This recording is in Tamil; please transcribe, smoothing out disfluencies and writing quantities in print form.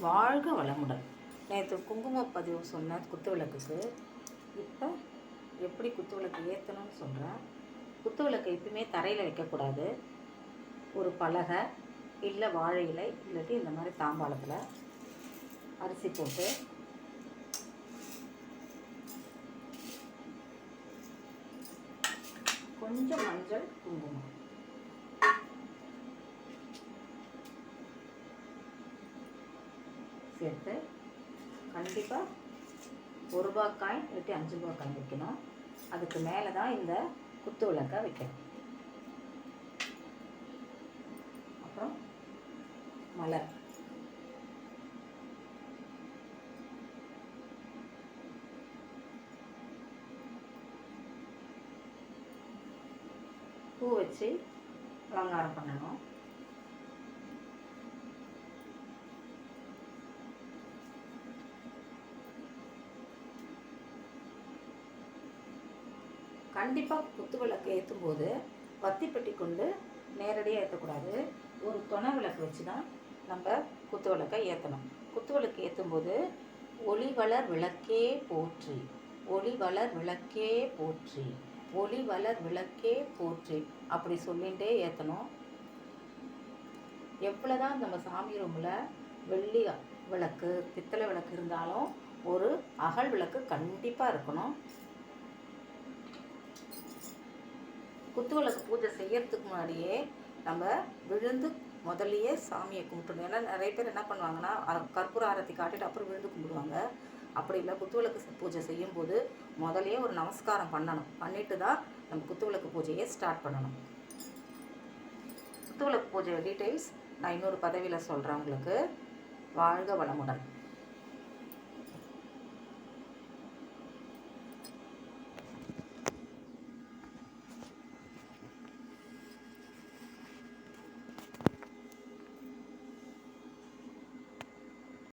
வாழ்க வளமுடன். நேற்று குங்கும பதிவு சொன்னேன் குத்துவிளக்குக்கு. இப்போ எப்படி குத்துவிளக்கு ஏற்றணும்னு சொல்கிறேன். குத்துவிளக்கு எப்பயுமே தரையில் வைக்கக்கூடாது. ஒரு பலகை இல்லை வாழை இலை இல்லாட்டி இந்த மாதிரி தாம்பாளத்தில் அரிசி போட்டு கொஞ்சம் மஞ்சள் குங்குமம் சேர்த்து கண்டிப்பாக 1 ரூபாய் காயின் இல்லாட்டி 5 ரூபாய் காயின் வைக்கணும். அதுக்கு மேலே தான் இந்த குத்து விளக்கை வைக்கணும். அப்புறம் மலர், பூ வச்சு அலங்காரம் பண்ணணும். கண்டிப்பாக குத்து விளக்கு ஏற்றும் போது வத்தி பெட்டி கொண்டு நேரடியாக ஏற்றக்கூடாது. ஒரு துணை விளக்கு வச்சு தான் நம்ம குத்து விளக்கை ஏற்றணும். குத்து விளக்கு ஏற்றும் போது ஒளி வளர் விளக்கே போற்றி, ஒளி வளர் விளக்கே போற்றி, ஒளி வளர் விளக்கே போற்றி அப்படி சொல்லிகிட்டே ஏற்றணும். எவ்வளோதான் நம்ம சாமி ரூமில் வெள்ளி விளக்கு பித்தளை விளக்கு இருந்தாலும் ஒரு அகல் விளக்கு கண்டிப்பாக இருக்கணும். குத்துவிளக்கு பூஜை செய்யறதுக்கு முன்னாடியே நம்ம விழுந்து முதல்லையே சாமியை கும்பிட்டுணும். ஏன்னா நிறைய பேர் என்ன பண்ணுவாங்கன்னா கற்பூர ஆரத்தி காட்டிட்டு அப்புறம் விழுந்து கும்பிடுவாங்க. அப்படி இல்லை, குத்துவிளக்கு பூஜை செய்யும்போது முதலையே ஒரு நமஸ்காரம் பண்ணணும். பண்ணிட்டு தான் நம்ம குத்துவிளக்கு பூஜையை ஸ்டார்ட் பண்ணணும். குத்துவிளக்கு பூஜை டீட்டெயில்ஸ் நான் இன்னொரு பதவியில் சொல்கிறேன் உங்களுக்கு. வாழ்க வளமுடன்.